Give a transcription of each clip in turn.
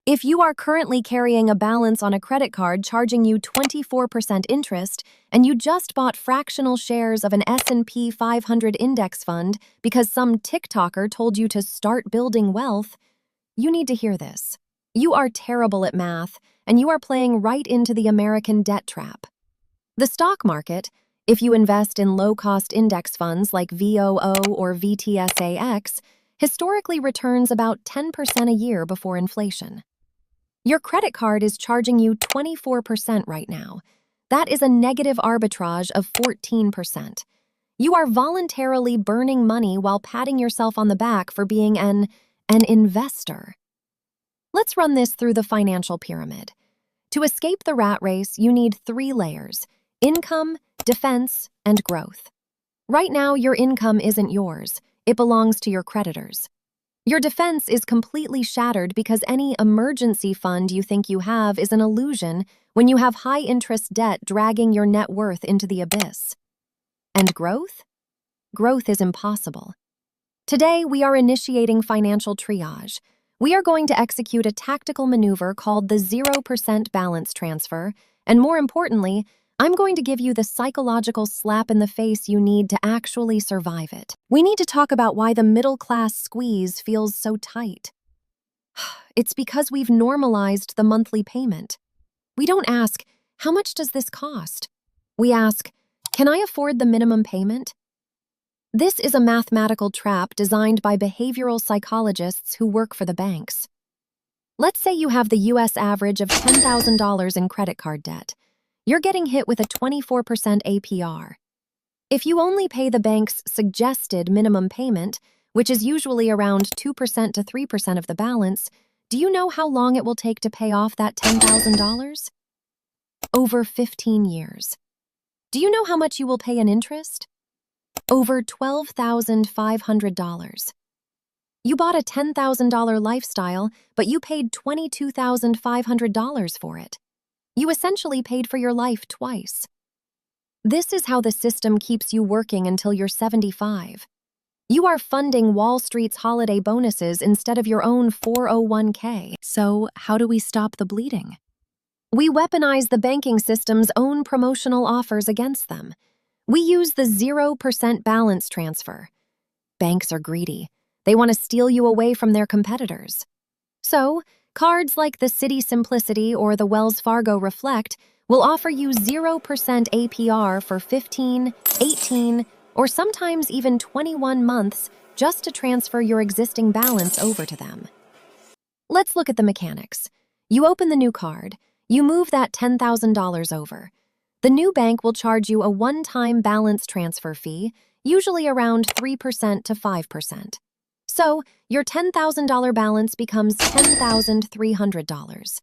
If you are currently carrying a balance on a credit card charging you 24% interest and you just bought fractional shares of an S&P 500 index fund because some TikToker told you to start building wealth, you need to hear this. You are terrible at math, and you are playing right into the American debt trap. The stock market, if you invest in low-cost index funds like VOO or VTSAX, historically returns about 10% a year before inflation. Your credit card is charging you 24% right now. That is a negative arbitrage of 14%. You are voluntarily burning money while patting yourself on the back for being an investor. Let's run this through the financial pyramid. To escape the rat race, you need 3 layers: income, defense, and growth. Right now, your income isn't yours. It belongs to your creditors. Your defense is completely shattered because any emergency fund you think you have is an illusion when you have high-interest debt dragging your net worth into the abyss. And growth? Growth is impossible. Today, we are initiating financial triage. We are going to execute a tactical maneuver called the 0% balance transfer, and more importantly, I'm going to give you the psychological slap in the face you need to actually survive it. We need to talk about why the middle-class squeeze feels so tight. It's because we've normalized the monthly payment. We don't ask, how much does this cost? We ask, can I afford the minimum payment? This is a mathematical trap designed by behavioral psychologists who work for the banks. Let's say you have the US average of $10,000 in credit card debt. You're getting hit with a 24% APR. If you only pay the bank's suggested minimum payment, which is usually around 2% to 3% of the balance, do you know how long it will take to pay off that $10,000? Over 15 years. Do you know how much you will pay in interest? Over $12,500. You bought a $10,000 lifestyle, but you paid $22,500 for it. You essentially paid for your life twice. This is how the system keeps you working until you're 75. You are funding Wall Street's holiday bonuses instead of your own 401k. So, how do we stop the bleeding? We weaponize the banking system's own promotional offers against them. We use the 0% balance transfer. Banks are greedy. They want to steal you away from their competitors. So, cards like the Citi Simplicity or the Wells Fargo Reflect will offer you 0% APR for 15, 18, or sometimes even 21 months just to transfer your existing balance over to them. Let's look at the mechanics. You open the new card. You move that $10,000 over. The new bank will charge you a one-time balance transfer fee, usually around 3% to 5%. So, your $10,000 balance becomes $10,300.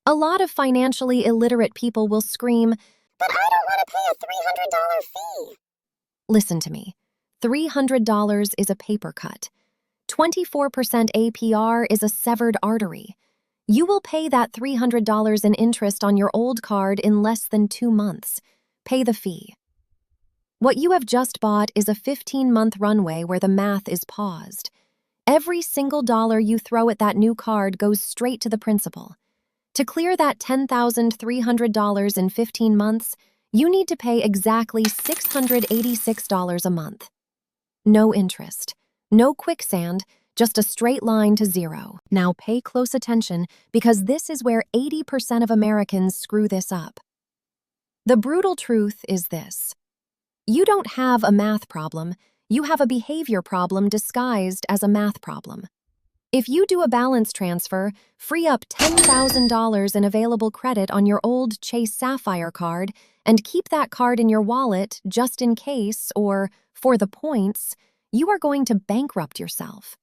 A lot of financially illiterate people will scream, "But I don't want to pay a $300 fee." Listen to me. $300 is a paper cut. 24% APR is a severed artery. You will pay that $300 in interest on your old card in less than 2 months. Pay the fee. What you have just bought is a 15-month runway where the math is paused. Every single dollar you throw at that new card goes straight to the principal. To clear that $10,300 in 15 months, you need to pay exactly $686 a month. No interest, no quicksand, just a straight line to zero. Now pay close attention because this is where 80% of Americans screw this up. The brutal truth is this. You don't have a math problem, you have a behavior problem disguised as a math problem. If you do a balance transfer, free up $10,000 in available credit on your old Chase Sapphire card and keep that card in your wallet just in case or for the points, you are going to bankrupt yourself.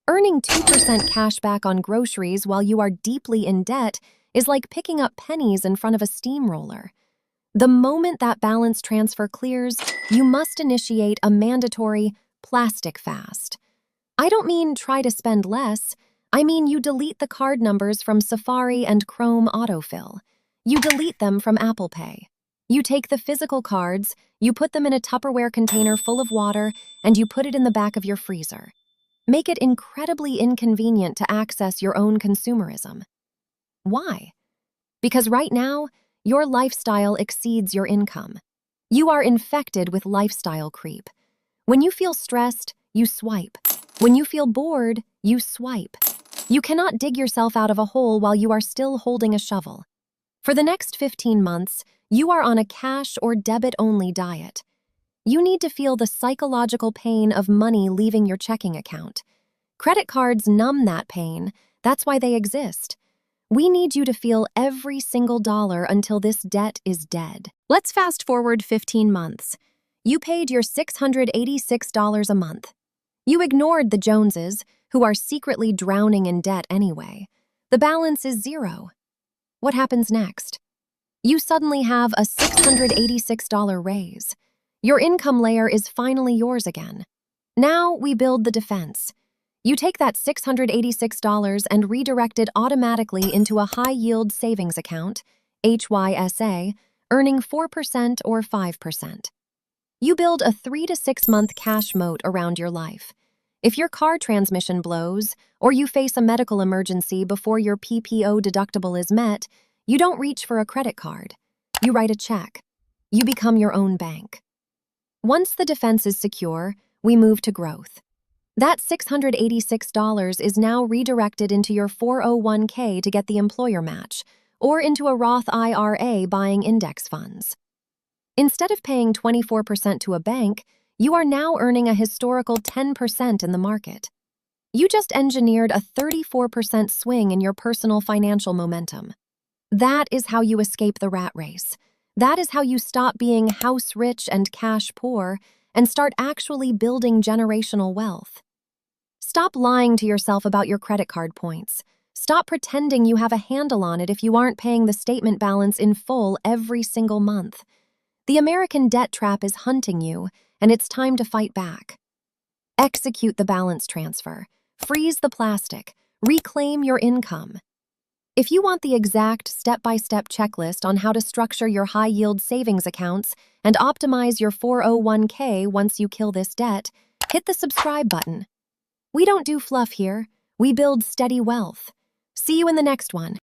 Earning 2% cash back on groceries while you are deeply in debt is like picking up pennies in front of a steamroller. The moment that balance transfer clears, you must initiate a mandatory plastic fast. I don't mean try to spend less. I mean you delete the card numbers from Safari and Chrome autofill. You delete them from Apple Pay. You take the physical cards, you put them in a Tupperware container full of water, and you put it in the back of your freezer. make it incredibly inconvenient to access your own consumerism. Why? Because right now, your lifestyle exceeds your income. You are infected with lifestyle creep. When you feel stressed, you swipe. When you feel bored, you swipe. You cannot dig yourself out of a hole while you are still holding a shovel. For the next 15 months, you are on a cash or debit-only diet. You need to feel the psychological pain of money leaving your checking account. Credit cards numb that pain. That's why they exist. We need you to feel every single dollar until this debt is dead. Let's fast forward 15 months. You paid your $686 a month. You ignored the Joneses, who are secretly drowning in debt anyway. The balance is zero. What happens next? You suddenly have a $686 raise. Your income layer is finally yours again. Now we build the defense. You take that $686 and redirect it automatically into a high-yield savings account, HYSA, earning 4% or 5%. You build a 3 to 6 month cash moat around your life. If your car transmission blows, or you face a medical emergency before your PPO deductible is met, you don't reach for a credit card. You write a check. You become your own bank. Once the defense is secure, we move to growth. That $686 is now redirected into your 401k to get the employer match, or into a Roth IRA buying index funds. Instead of paying 24% to a bank, you are now earning a historical 10% in the market. You just engineered a 34% swing in your personal financial momentum. That is how you escape the rat race. That is how you stop being house rich and cash poor and start actually building generational wealth. Stop lying to yourself about your credit card points. Stop pretending you have a handle on it if you aren't paying the statement balance in full every single month. The American debt trap is hunting you, and it's time to fight back. Execute the balance transfer. Freeze the plastic. Reclaim your income. If you want the exact step-by-step checklist on how to structure your high-yield savings accounts and optimize your 401k once you kill this debt, hit the subscribe button. We don't do fluff here. We build steady wealth. See you in the next one.